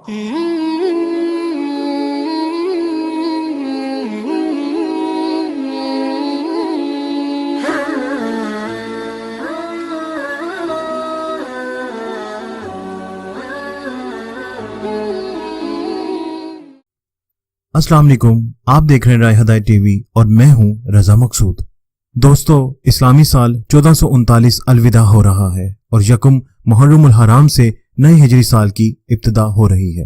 अस्सलाम वालेकुम, आप देख रहे हैं राय हदायत टीवी और मैं हूं रजा मकसूद। दोस्तों, इस्लामी साल 1439 अलविदा हो रहा है और यकम मुहर्रमुल हराम से नए हिजरी साल की इब्तिदा हो रही है।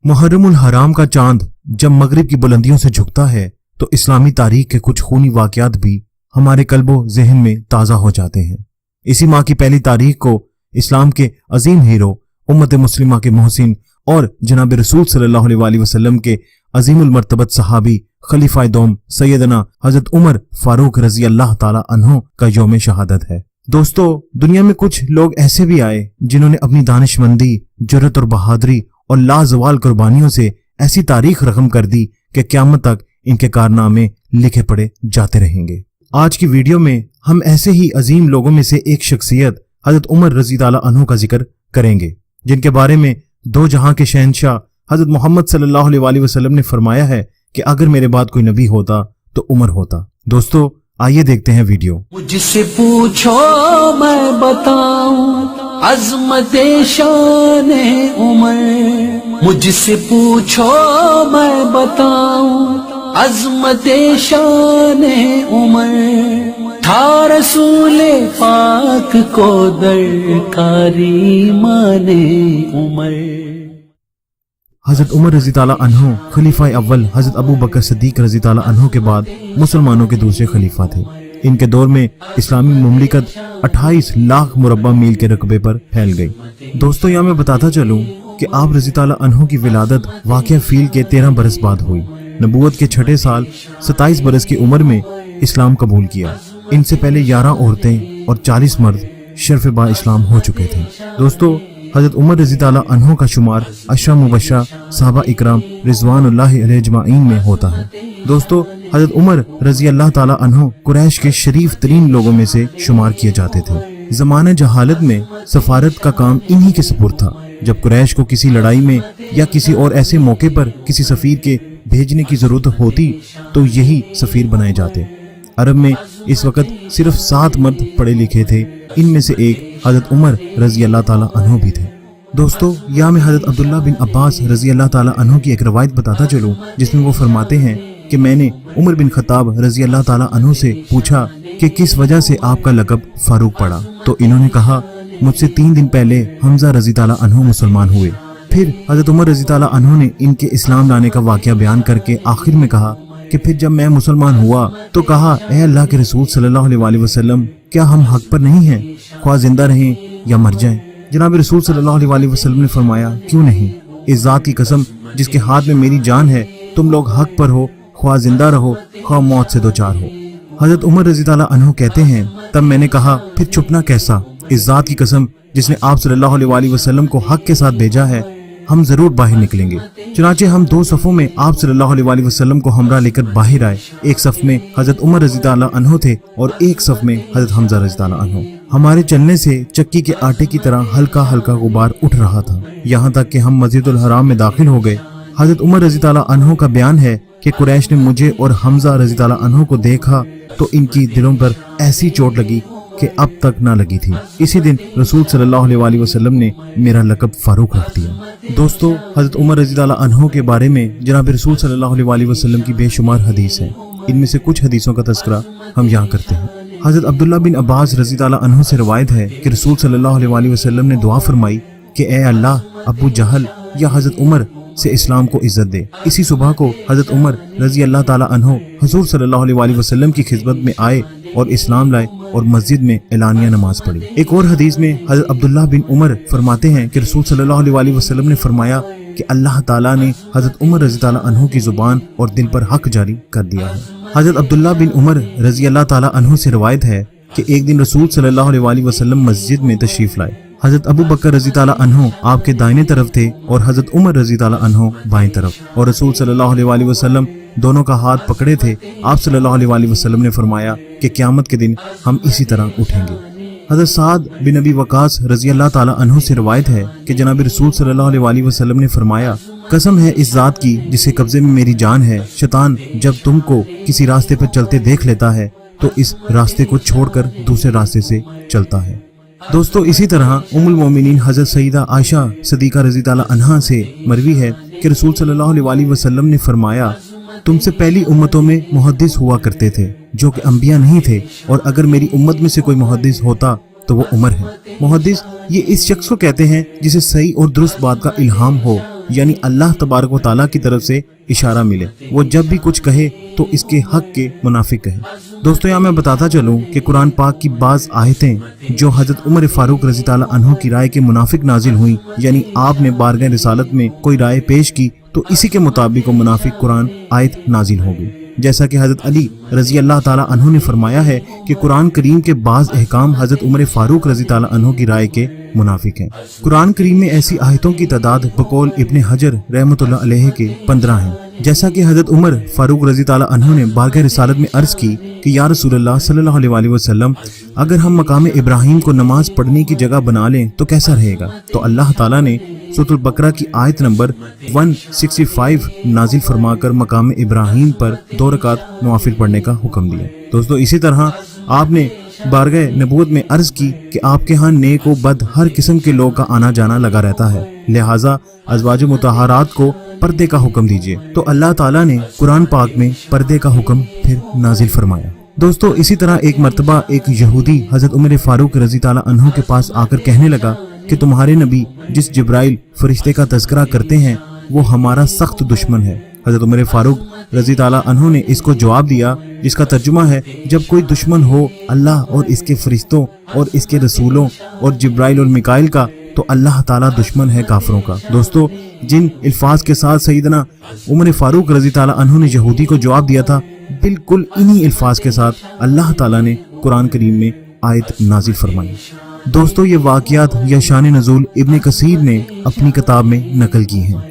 मुहर्रमुल हराम का चांद जब मगरिब की बुलंदियों से झुकता है तो इस्लामी तारीख के कुछ खूनी वाकयात भी हमारे कल्बो ज़हन में ताज़ा हो जाते हैं। इसी माह की पहली तारीख को इस्लाम के अजीम हीरो उम्मत मुस्लिमा के मोहसिन और जनाब रसूल सल्लल्लाहु अलैहि वसल्लम के अजीमुल मर्तबत सहाबी खलीफा दोम सैयदना हजरत उमर फारूक रजी अल्लाह ताला अन्हो का यौम शहादत है। दोस्तों, दुनिया में कुछ लोग ऐसे भी आए जिन्होंने अपनी दानिशमंदी, जुर्रत और बहादुरी और लाजवाल कुर्बानियों से ऐसी तारीख रकम कर दी कि क़यामत तक इनके कारनामे लिखे पड़े जाते रहेंगे। आज की वीडियो में हम ऐसे ही अजीम लोगों में से एक शख्सियत हजरत उमर रजी ताला अन्हो का जिक्र करेंगे, जिनके बारे में दो जहां के शहंशाह हजरत मोहम्मद सल्लल्लाहु अलैहि वसल्लम ने फरमाया है कि अगर मेरे बाद कोई नबी होता तो उमर होता। दोस्तों, आइए देखते हैं वीडियो। मुझसे पूछो मैं बताऊं अज़मते शान उमर, मुझसे पूछो मैं बताऊं अज़मते शान उमर, था रसूले पाक को दरकारी माने उमर। हजरत उमर रजी ताला अन्हो खलीफा अव्वल हजरत अबू बकर सिद्दीक रजी ताला अन्हो के बाद मुसलमानों के दूसरे खलीफा थे। इनके दौर में इस्लामी मुमलिकत 28 लाख मुरब्बा मील के रकबे पर फैल गई। दोस्तों, यहाँ मैं बताता चलूं कि आप रजी ताला अन्हो की विलादत वाक़या फील के 13 बरस बाद हुई। नबूवत के 6ठे साल 27 बरस की उम्र में इस्लाम कबूल किया। इनसे पहले 11 औरतें और 40 मर्द शर्फ बा इस्लाम हो चुके थे। दोस्तों, हजरत उमर रजी ताला अन्हो का शुमार अशरा मुबशरा साहबा इकराम रिजवानुल्लाहि अलैहि अजमाइन में होता है। दोस्तों, हजरत उमर रजी अल्लाह ताला अन्हो कुरैश के शरीफ तरीन लोगों में से शुमार किए जाते थे। ज़माने जहालत में सफारत का काम इन्हीं के सुपुर्द था। जब कुरैश को किसी लड़ाई में या किसी और ऐसे मौके पर किसी सफीर के भेजने की जरूरत होती तो यही सफीर बनाए जाते। अरब में इस वक्त सिर्फ 7 मर्द पढ़े लिखे थे। इनमें से एक हजरत उमर रजी अल्लाह ताला अन्हो भी थे। दोस्तों, यहाँ मैं हजरत अब्दुल्ला बिन अब्बास रजी अल्लाह ताला अन्हो की एक रवायत बताता चलूँ, जिसमें वो फरमाते हैं कि मैंने उमर बिन खत्ताब रजी अल्लाह ताला अन्हो से पूछा कि किस वजह से आपका लक़ब फारूक पड़ा, तो इन्होंने कहा मुझसे 3 दिन पहले हमजा रजी ताला अन्हो मुसलमान हुए। फिर हजरत उमर रजी ताला अन्हो ने इनके इस्लाम लाने का वाक़या बयान करके आखिर में कहा कि फिर जब मैं मुसलमान हुआ तो कहा, ए अल्लाह के रसूल सल्लल्लाहु अलैहि वसल्लम, क्या हम हक पर नहीं हैं, ख्वाह जिंदा रहें या मर जाएं? जनाब रसूल सल्लल्लाहु अलैहि वसल्लम ने फरमाया, क्यों नहीं, इस ज़ात की कसम जिसके हाथ में मेरी जान है, तुम लोग हक पर हो, ख्वाह जिंदा रहो, ख्वाह मौत से दो चार हो। हजरत उमर रजी ताला अन्हो कहते हैं, तब मैंने कहा, फिर छुपना कैसा, इस ज़ात की कसम जिसने आप सल्लल्लाहु अलैहि वसल्लम को हक के साथ भेजा है, हम जरूर बाहर निकलेंगे। चुनाचे हम 2 सफ़ों में आप सल्लल्लाहु अलैहि वसल्लम को हमरा लेकर बाहर आए। एक सफ़ में हजरत उमर रजी ताला अन्हो थे और एक सफ़ में हजरत हमजा रजी ताला अन्हो। हमारे चलने से चक्की के आटे की तरह हल्का हल्का गुबार उठ रहा था, यहाँ तक कि हम मस्जिदुल हराम में दाखिल हो गए। हजरत उमर रजी ताला अन्हो का बयान है कि कुरैश ने मुझे और हमजा रजी ताला अन्हो को देखा तो इनकी दिलों पर ऐसी चोट लगी कि अब तक ना लगी थी। इसी दिन रसूल सल्लल्लाहु अलैहि वसल्लम ने मेरा लक़ब फारूक रख दिया। दोस्तों, हजरत उमर रजी ताला अन्हो के बारे में जनाब रसूल सल्लल्लाहु अलैहि वसल्लम की बेशुमार हदीस है। इनमें से कुछ हदीसों का तज़किरा हम यहाँ करते हैं। हजरत अब्दुल्ला बिन अब्बास रजी ताला अन्हो से रवायत है कि रसूल सल्लल्लाहु अलैहि वसल्लम ने दुआ फरमाई कि ए अल्लाह, अबू जहल या हजरत उमर से इस्लाम को इज्जत दे। इसी सुबह को हजरत उमर रजी अल्लाह ताला अन्हो हुजूर सल्लल्लाहु अलैहि वसल्लम की खिदमत में आए और इस्लाम लाए और मस्जिद में एलानिया नमाज पढ़ी। एक और हदीस में हजरत अब्दुल्ला बिन उमर फरमाते हैं कि रसूल सल्लल्लाहु अलैहि वसल्लम ने फरमाया कि अल्लाह ताला ने हजरत उमर रजी ताला अन्हो की जुबान और दिल पर हक जारी कर दिया है। हजरत अब्दुल्ला बिन उमर रजी अल्लाह ताला अन्हो से रवायत है कि एक दिन रसूल सल्लल्लाहु अलैहि वसल्लम मस्जिद में तशरीफ लाए। हजरत अबू बकर रजी ताला अन्हो आपके दाहिने तरफ थे और हजरत उमर रजी ताला अन्हो बाएं तरफ, और रसूल सल्लल्लाहु अलैहि वसल्लम दोनों का हाथ पकड़े थे। आप सल्लल्लाहु अलैहि वसल्लम ने फरमाया कि क़यामत के दिन हम इसी तरह उठेंगे। हज़रत साद बिन अबी वकास रजी अल्लाह ताला अन्हु से रवायत है कि जनाब रसूल सल्लल्लाहु अलैहि वसल्लम ने फरमाया, कसम है इस जात की जिसके कब्जे में मेरी जान है, शैतान जब तुमको किसी रास्ते पर चलते देख लेता है तो इस रास्ते को छोड़कर दूसरे रास्ते से चलता है। दोस्तों, इसी तरह उम्मुल मोमिनीन हज़रत सईदा आयशा सदीका रज़ी ताला अन्हा से मरवी है कि रसूल सल्लल्लाहु अलैहि वसल्लम ने फरमाया, तुमसे पहली उम्मतों में मुहद्दिस हुआ करते थे जो कि अंबिया नहीं थे, और अगर मेरी उम्मत में से कोई मुहद्दिस होता तो वो उमर है। मुहद्दिस ये इस शख्स को कहते हैं जिसे सही और दुरुस्त बात का इल्हाम हो, यानी अल्लाह तबारक व तआला की तरफ से इशारा मिले, वो जब भी कुछ कहे तो इसके हक के मुनाफिक कहे। दोस्तों, यहाँ मैं बताता चलूं कि कुरान पाक की बाज आयतें जो हजरत उमर फारूक रज़ी ताला अन्हु की राय के मुनाफिक नाजिल हुई, यानी आपने बारगाह रिसालत में कोई राय पेश की तो इसी के मुताबिक मुनाफिक कुरान आयत नाजिल हो गई। जैसा कि हजरत अली रजी अल्लाह ताला अन्हु ने फरमाया है कि कुरान करीम के बाज अहकाम हजरत उमर फारूक रजी ताला अन्हु की राय के मुनाफिक हैं। कुरान करीम में ऐसी आयतों की तादाद बकौल इब्ने हजर रहमतुल्लाह अलैहि के 15 हैं। जैसा कि हजरत उमर फारूक रजी ताला अन्हु ने बारगाह रिसालत में अर्ज की कि या रसूलल्लाह सल्लल्लाहु अलैहि वसल्लम, अगर हम मकाम इब्राहिम को नमाज पढ़ने की जगह बना लें तो कैसा रहेगा? तो अल्लाह ताला ने सूरह बकरा की आयत नंबर 165 नाजिल फरमाकर मकाम इब्राहिम पर 2 रकात नवाफिल पढ़ने का हुक्म दिया। दोस्तों, इसी तरह आपने बारगाह नबूवत में अर्ज की कि आपके यहाँ नेक व बद हर किस्म के लोग का आना जाना लगा रहता है, लिहाजा अज़वाज मुतहहारात को पर्दे का हुक्म दीजिए। तो अल्लाह ताला ने कुरान पाक में पर्दे का हुक्म फिर नाजिल फरमाया। दोस्तों, इसी तरह एक मर्तबा एक यहूदी हजरत उमर फारूक रजी ताला अन्हु के पास आकर कहने लगा कि तुम्हारे नबी जिस जिब्राइल फरिश्ते का तज़किरा करते हैं वो हमारा सख्त दुश्मन है। हजरत उमर फारूक रजी ताला अन्हु ने इसको जवाब दिया, जिसका तर्जुमा है, जब कोई दुश्मन हो अल्लाह और इसके फरिश्तों और इसके रसूलों और जिब्राइल और मिकाइल का, तो अल्लाह ताला दुश्मन है काफिरों का। दोस्तों, जिन अल्फाज के साथ सईदना उमर फारूक रजी ताला अन्हु ने यहूदी को जवाब दिया था, बिल्कुल इन्हीं अल्फाज के साथ अल्लाह ताला ने कुरान करीम में आयत नाजिल फरमाई। दोस्तों, ये वाक़ियात या शान नज़ूल इब्ने कसीर ने अपनी किताब में नकल की हैं।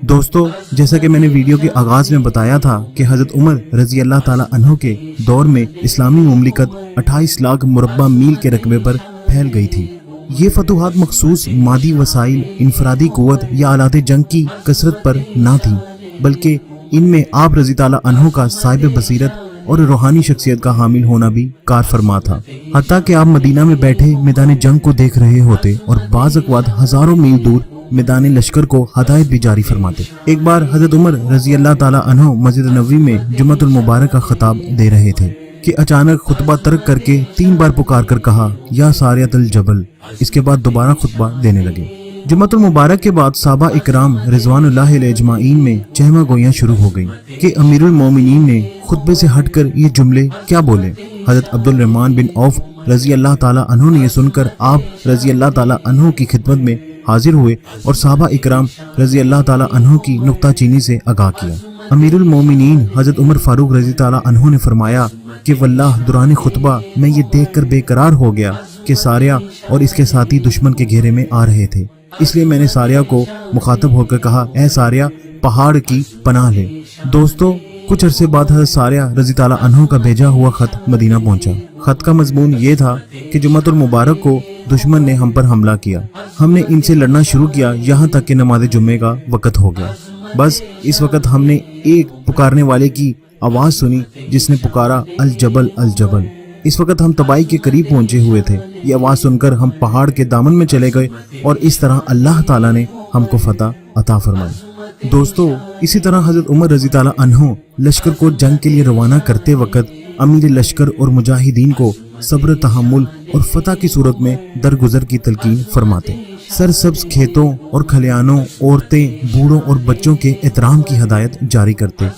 दोस्तों, जैसा कि मैंने वीडियो के आगाज में बताया था कि हजरत उमर रजी अल्लाह ताला अन्हु के दौर में इस्लामी मुमलिकत 28 लाख मुरब्बा मील के रकबे पर फैल गई थी। ये फतूहात मखसूस मादी वसाइल, इनफरादी कुव्वत या आलात जंग की कसरत पर ना थी, बल्कि इनमें आप रजी ताला अन्हु का साहिब बसीरत और रूहानी शख्सियत का हामिल होना भी कार फरमा था। हत्ता कि आप मदीना में बैठे मैदान जंग को देख रहे होते और बाज़ अक़वात हजारों मील दूर मैदान लश्कर को हदायत भी जारी फरमाते। एक बार हजरत उमर रजी अल्लाह ताला अन्हु मस्जिद नबवी में जुम्मतुल मुबारक का खिताब दे रहे थे कि अचानक खुतबा तर्क करके 3 बार पुकार कर कहा, या सारियतल जबल। इसके बाद दोबारा खुतबा देने लगे। जुम्मतुल मुबारक के बाद साहबा इकराम रिज़वानुल्लाहि अलैहि अजमाइन में चहमा गोइयां शुरू हो गई कि अमीरुल मोमिनीन ने खुतबे से हटकर ये जुमले क्या बोले। हजरत अब्दुल रहमान बिन औफ रजी अल्लाह ताला अन्हु ने ये सुनकर आप रजी अल्लाह ताला अन्हु की खिदमत में हाजिर हुए और साहबा इकराम रजी अल्लाह ताला अन्हु की नुक्ता चीनी से आगाह किया। अमीरुल मोमिनीन हजरत उमर फारूक रजी ताला अन्हु ने फरमाया कि वल्लाह दुरान खुतबा मैं ये देखकर बेकरार हो गया कि सारिया और इसके साथी दुश्मन के घेरे में आ रहे थे, इसलिए मैंने सारिया को मुखातब होकर कहा, ऐ सारिया पहाड़ की पनाह ले। दोस्तों, कुछ अरसे बाद हज़रत सारिया रजी ताला अन्हु का भेजा हुआ खत मदीना पहुंचा। खत का मजमून ये था कि जुम्मतुल मुबारक को दुश्मन ने हम पर हमला किया, हमने इनसे लड़ना शुरू किया यहाँ तक कि नमाज जुम्मे का वक़्त हो गया। बस इस वक्त हमने एक पुकारने वाले की आवाज़ सुनी जिसने पुकारा, अल जबल अल जबल। इस वक्त हम तबाही के करीब पहुंचे हुए थे। ये आवाज़ सुनकर हम पहाड़ के दामन में चले गए और इस तरह अल्लाह ताला ने हमको फतह अता फरमाई। दोस्तों, इसी तरह हजरत उमर रजी ताला अन्हु लश्कर को जंग के लिए रवाना करते वक्त अमीर लश्कर और मुजाहिदीन को सब्र, तहम्मुल और फतह की सूरत में दरगुजर की तलकीन फरमाते। सरसब्ज खेतों और खलियानों, औरतें, बूढ़ों और बच्चों के एहतराम की हदायत जारी करते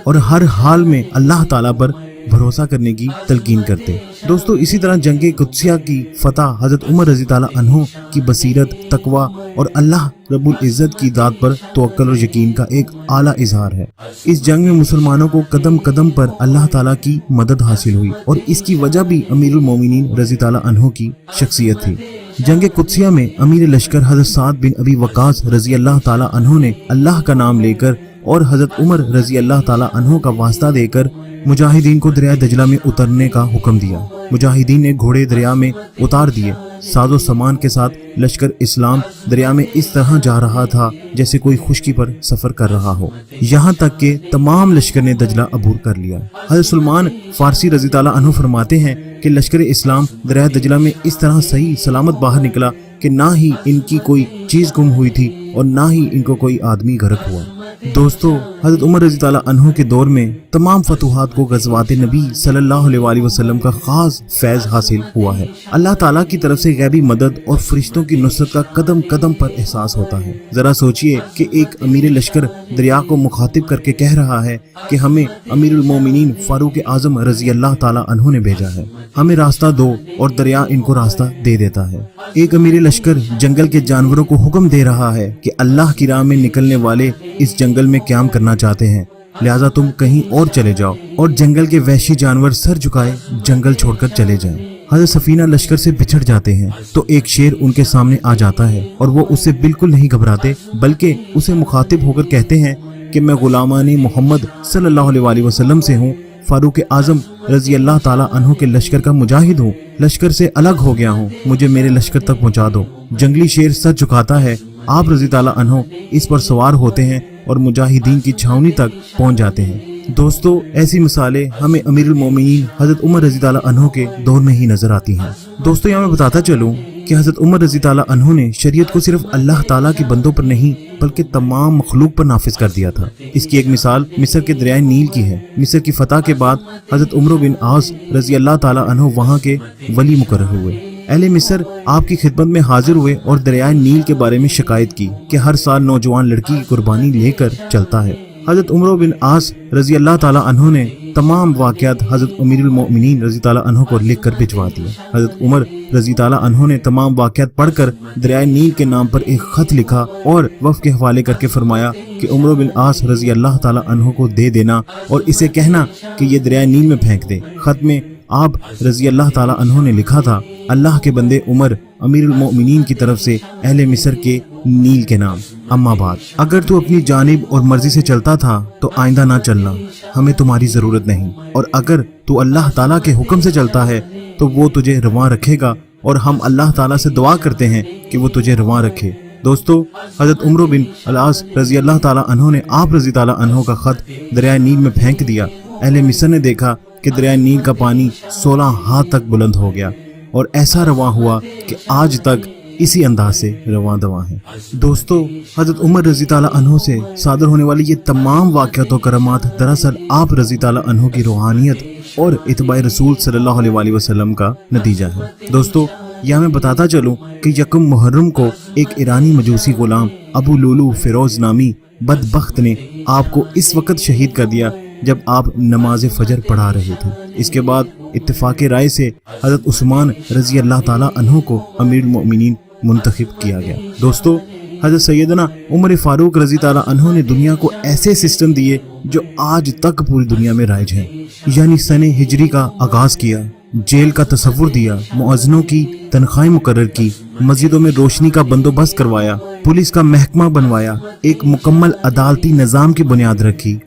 और हर हाल में अल्लाह ताला पर भरोसा करने की तलकीन करते। दोस्तों, इसी तरह जंगे कुद्सिया की फतह हजरत उमर रजी ताला अन्हु की बसीरत, तकवा और अल्लाह रब्बुल इज़्ज़त की दात पर तवक्कुल और यकीन का एक आला इजहार है। इस जंग में मुसलमानों को कदम कदम पर अल्लाह ताला की मदद हासिल हुई और इसकी वजह भी अमीरुल मोमिनीन रजी ताला अन्हु की शख्सियत थी। जंग कुद्सिया में अमीर लश्कर हजरत साद बिन अबी वकास रजी अल्लाह ताला अन्हु ने अल्लाह का नाम लेकर और हजरत उमर रजी अल्लाह ताला अन्हो का वास्ता देकर मुजाहिदीन को दरिया दजला में उतरने का हुक्म दिया। मुजाहिदीन ने घोड़े दरिया में उतार दिए। साजो सामान के साथ लश्कर इस्लाम दरिया में इस तरह जा रहा था जैसे कोई खुश्की पर सफर कर रहा हो, यहाँ तक कि तमाम लश्कर ने दजला अबूर कर लिया। हज़रत सलमान फारसी रज़ी ताला अन्हु फरमाते हैं कि लश्कर इस्लाम दरिया दजला में इस तरह सही सलामत बाहर निकला कि ना ही इनकी कोई चीज गुम हुई थी और ना ही इनको कोई आदमी गर्क हुआ। दोस्तों, हजरत उमर रज़ी ताला अन्हु के दौर में तमाम फतूहात को गज़वात नबी सल्लल्लाहु अलैहि वसल्लम का खास फैज हासिल हुआ है। अल्लाह ताला की तरफ से गैबी मदद और फरिश्तों की नुसरत का कदम कदम पर एहसास होता है। जरा सोचिए कि एक अमीर लश्कर दरिया को मुखातिब करके कह रहा है कि हमें अमीरुल मोमिनीन फारूक आजम रज़ी अल्लाह ताला अन्हु ने भेजा है, हमें रास्ता दो, और दरिया इनको रास्ता दे देता है। एक अमीर लश्कर जंगल के जानवरों को हुक्म दे रहा है कि अल्लाह की राह में निकलने वाले इस जंगल में क्याम करना चाहते हैं, लिहाजा तुम कहीं और चले जाओ, और जंगल के वहशी जानवर सर झुकाए जंगल छोड़कर चले जाएं। हज़रत सफीना लश्कर से बिछड़ जाते हैं तो एक शेर उनके सामने आ जाता है और वो उससे बिल्कुल नहीं घबराते, बल्कि उसे मुखातिब होकर कहते हैं कि मैं गुलामाने मोहम्मद सल्लल्लाहु अलैहि वसल्लम से हूँ, फारूक आजम रजी अल्लाह ताला अन्हु के लश्कर का मुजाहिद हूँ, लश्कर से अलग हो गया हूँ, मुझे मेरे लश्कर तक पहुँचा दो। जंगली शेर सर झुकाता है, आप रजी ताला अन्हु इस पर सवार होते हैं और मुजाहिदीन की छावनी तक पहुँच जाते हैं। दोस्तों, ऐसी मिसालें हमें अमीरुल मोमिनीन हजरत उमर रजी ताला अन्हु के दौर में ही नजर आती हैं। दोस्तों, यहाँ मैं बताता चलूँ कि हजरत उमर रजी ताला अन्हु ने शरीयत को सिर्फ अल्लाह ताला के बंदों पर नहीं बल्कि तमाम मखलूक पर नाफिज कर दिया था। इसकी एक मिसाल मिस्र के दरिया नील की है। मिस्र की फतह के बाद हजरत उमर बिन आस रजी अल्लाह ताला अन्हु वहाँ के वली मुकर्रर हुए। अहले मिस्र आपकी खिदमत में हाजिर हुए और दरिया नील के बारे में शिकायत की कि हर साल नौजवान लड़की की कुर्बानी लेकर चलता है। हजरत उमर बिन आस रजी अल्लाह ताला अन्हु ने तमाम वाक़यात हजरत अमीरुल मोमिनीन रजी ताला अन्हु को लिख कर भिजवा दिए। हजरत उमर रजी ताला अन्हु ने तमाम वाक़यात पढ़कर दरिया नील के नाम पर एक खत लिखा और वफ़द के हवाले करके फरमाया कि उमर बिन आस रजी अल्लाह ताला अन्हु को दे देना और इसे कहना कि ये दरिया नील में फेंक दे। खत में आप रजी अल्लाह ताला अन्हु ने लिखा था, अल्लाह के बंदे उमर अमीरुल मोमिनीन की तरफ से अहले मिस्र के नील के नाम। अम्मा बाद, अगर तू अपनी जानिब और मर्जी से चलता था तो आइंदा ना चलना, हमें तुम्हारी जरूरत नहीं, और अगर तू अल्लाह ताला के हुक्म से चलता है तो वो तुझे रवां रखेगा, और हम अल्लाह ताला से दुआ करते हैं कि वो तुझे रवां रखे। दोस्तों, हजरत उमर बिन अलास रजी अल्लाह ताला अन्हु ने आप रजी ताला अन्हु का खत दरिया नील में फेंक दिया। अहले मिस्र ने देखा कि दरिया नील का पानी 16 हाथ तक बुलंद हो गया और ऐसा रवां हुआ कि आज तक इसी अंदाज से रवां दवा है। दोस्तों, हजरत उमर रजी ताला अन्हु से सादर होने वाली ये तमाम वाक़यात और करमात दरअसल आप रजी ताला अन्हु की रूहानियत और इत्बाए रसूल सल्लल्लाहु अलैहि वसल्लम का नतीजा है। दोस्तों, यह मैं बताता चलूं कि यकम मुहर्रम को एक ईरानी मजूसी गुलाम अबू लुलू फिरोज नामी बदबख्त ने आपको इस वक्त शहीद कर दिया जब आप नमाज फजर पढ़ा रहे थे। इसके बाद इत्तेफाक राय से हजरत उस्मान रजी अल्लाह ताला अन्हु को अमीरुल मोमिनीन मुंतखब किया गया। दोस्तों, हजरत सैयदना उमर फारूक रजी ताला अन्हु ने दुनिया को ऐसे सिस्टम दिए जो आज तक पूरी दुनिया में राइज हैं, यानी सने हिजरी का आगाज किया, जेल का तसव्वुर दिया, मुअज्जिनों की तनख्वाहें मुकर्रर की, मस्जिदों में रोशनी का बंदोबस्त करवाया, पुलिस का महकमा बनवाया, एक मुकम्मल अदालती निज़ाम की बुनियाद रखी,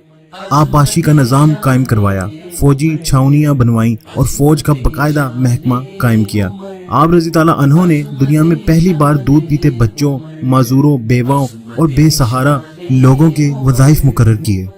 आबाशी का निज़ाम कायम करवाया, फौजी छावनियां बनवाई और फौज का बकायदा महकमा कायम किया। आप रजी ताला अन्हु ने दुनिया में पहली बार दूध पीते बच्चों, माजूरों, बेवाओं और बेसहारा लोगों के वज़ाइफ मुकर्रर किए।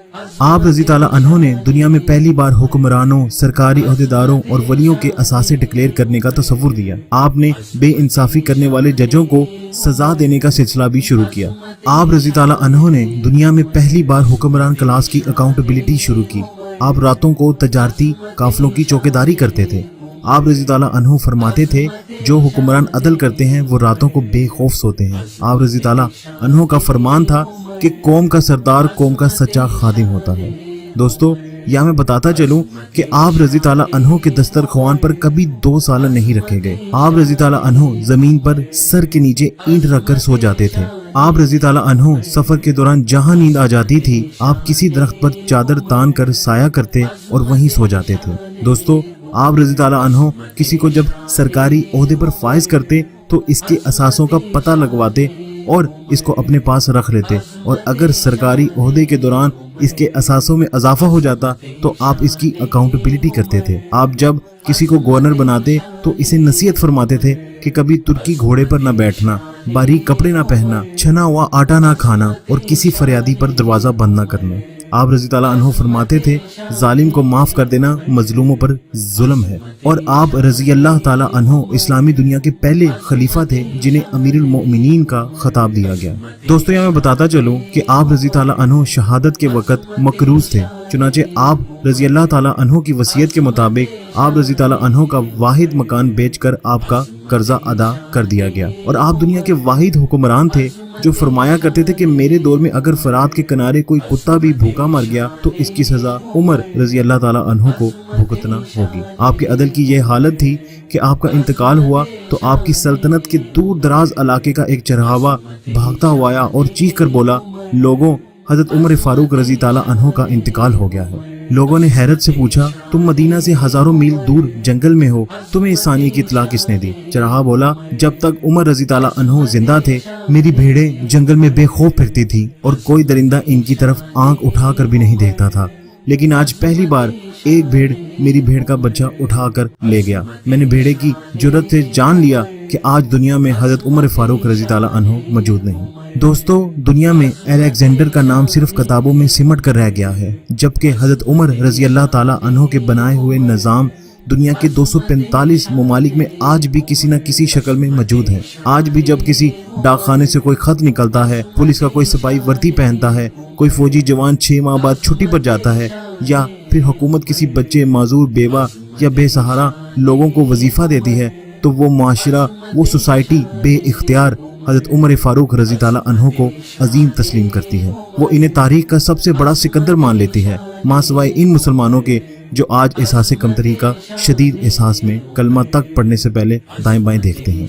आप रजी ताला अन्हु ने दुनिया में पहली बार हुक्मरानों, सरकारी अहदेदारों और वलियों के असासे डिक्लेयर करने का तसव्वुर दिया। आपने बेइंसाफी करने वाले जजों को सजा देने का सिलसिला भी शुरू किया। आप रजी ताला अन्हु ने दुनिया में पहली बार हुक्मरान क्लास की अकाउंटेबिलिटी शुरू की। आप रातों को तजारती काफिलों की चौकीदारी करते थे। आप रजी ताला अन्हु फरमाते थे, जो हुक्मरान अदल करते हैं वो रातों को बेखौफ सोते हैं। आप रजी ताला अन्हु का फरमान था कि कौम का सरदार कौम का सच्चा खादिम होता है। दोस्तों, या मैं बताता चलूं कि आप रजी ताला अन्हु के दस्तरख्वान पर कभी 2 साल नहीं रखे गए। आप रजी ताला अन्हु जमीन पर सर के नीचे ईंट रखकर सो जाते थे। आप रजी ताला अन्हु सफर के दौरान जहां नींद आ जाती थी, आप किसी दरख्त पर चादर तान कर साया करते और वहीं सो जाते थे। दोस्तों, आप रजी ताला अन्हु किसी को जब सरकारी ओहदे पर फाइज करते तो इसके असासों का पता लगवाते اور اس کو اپنے پاس رکھ لیتے، اور اگر سرکاری عہدے کے دوران اس کے اثاثوں میں اضافہ ہو جاتا تو آپ اس کی اکاؤنٹیبلٹی کرتے تھے۔ آپ جب کسی کو گورنر بناتے تو اسے نصیحت فرماتے تھے کہ کبھی ترکی گھوڑے پر نہ بیٹھنا، باریک کپڑے نہ پہننا، چھنا ہوا آٹا نہ کھانا، اور کسی فریادی پر دروازہ بند نہ کرنا۔ آپ رضی اللہ عنہ فرماتے تھے ظالم کو معاف کر دینا مظلوموں پر ظلم ہے، اور آپ رضی اللہ تعالی عنہ اسلامی دنیا کے پہلے خلیفہ تھے جنہیں امیر المؤمنین کا خطاب دیا گیا۔ دوستو یہاں میں بتاتا چلوں کہ آپ رضی اللہ عنہ شہادت کے وقت مقروض تھے، چنانچہ آپ رضی اللہ تعالی عنہ کی وصیت کے مطابق آپ رضی اللہ عنہ کا واحد مکان بیچ کر آپ کا قرضہ ادا کر دیا گیا، اور آپ دنیا کے واحد حکمران تھے جو فرمایا کرتے تھے کہ میرے دور میں اگر فرات کے کنارے کوئی کتا بھی بھوکا مر گیا تو اس کی سزا عمر رضی اللہ تعالی عنہ کو بھگتنا ہوگی۔ آپ کے عدل کی یہ حالت تھی کہ آپ کا انتقال ہوا تو آپ کی سلطنت کے دور دراز علاقے کا ایک چرواہا بھاگتا ہوا آیا اور چیخ کر بولا، لوگوں، حضرت عمر فاروق رضی تعالی عنہ کا انتقال ہو گیا ہے۔ لوگوں نے حیرت سے پوچھا، تم مدینہ سے ہزاروں میل دور جنگل میں ہو، تمہیں اس ثانیے کی اطلاع کس نے دی؟ چرواہا بولا، جب تک عمر رضی تعالی عنہ زندہ تھے میری بھیڑیں جنگل میں بے خوف پھرتی تھی اور کوئی درندہ ان کی طرف آنکھ اٹھا کر بھی نہیں دیکھتا تھا، لیکن آج پہلی بار ایک بھیڑ میری بھیڑ کا بچہ اٹھا کر لے گیا۔ میں نے بھیڑے کی جرت سے جان لیا کہ آج دنیا میں حضرت عمر فاروق رضی تعالی عنہ موجود نہیں۔ دوستو دنیا میں الیگزینڈر کا نام صرف کتابوں میں سمٹ کر رہ گیا ہے، جبکہ حضرت عمر رضی اللہ تعالی عنہ کے بنائے ہوئے نظام دنیا کے 245 ممالک میں آج بھی کسی نہ کسی شکل میں موجود ہے۔ آج بھی جب کسی ڈاک خانے سے کوئی خط نکلتا ہے، پولیس کا کوئی سپاہی وردی پہنتا ہے، کوئی فوجی جوان 6 ماہ بعد چھٹی پر جاتا ہے، یا پھر حکومت کسی بچے، معذور، بیوہ یا بے سہارا لوگوں کو وظیفہ دیتی ہے، تو وہ معاشرہ، وہ سوسائٹی بے اختیار حضرت عمر فاروق رضی تعالی عنہ کو عظیم تسلیم کرتی ہے۔ وہ انہیں تاریخ کا سب سے بڑا سکندر مان لیتی ہے، ماں سوائے ان مسلمانوں کے جو آج احساس کمتری کا شدید احساس میں کلمہ تک پڑھنے سے پہلے دائیں بائیں دیکھتے ہیں۔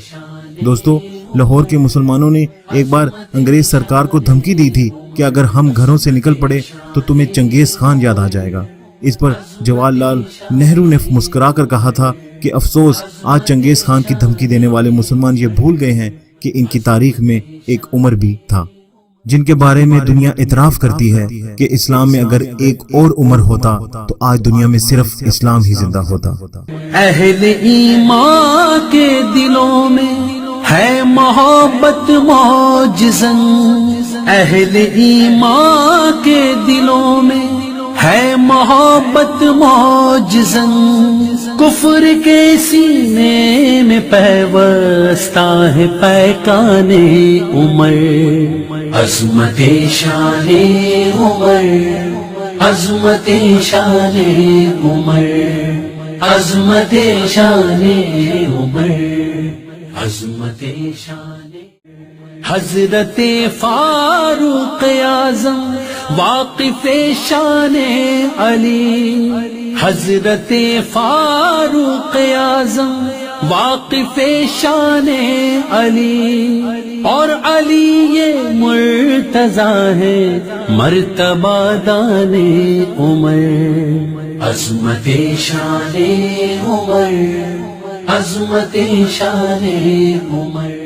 دوستو لاہور کے مسلمانوں نے ایک بار انگریز سرکار کو دھمکی دی تھی کہ اگر ہم گھروں سے نکل پڑے تو تمہیں چنگیز خان یاد آ جائے گا۔ اس پر جواہر لال نہرو نے مسکرا کر کہا تھا کہ افسوس، آج چنگیز خان کی دھمکی دینے والے مسلمان یہ بھول گئے ہیں کہ ان کی تاریخ میں ایک عمر بھی تھا، جن کے بارے میں دنیا اعتراف کرتی ہے کہ اسلام میں اگر ایک اور عمر ہوتا تو آج دنیا میں صرف اسلام ہی زندہ ہوتا۔ اہل ایمان کے دلوں میں ہے محبت معجزن، اہل ایمان کے دلوں میں ہے محبت معجزن، کفر کے سینے میں پیوستہ ہے پیکان عمر، عظمت شان عمر، عظمت شان عمر، عظمت شان عمر، عظمت شان حضرت فاروق اعظم واقف شان علی، حضرت فاروق اعظم واقف شان علی، اور علی یہ مرتضی ہے مرتبہ دان عمر، عظمت شان عمر، عظمت شان عمر۔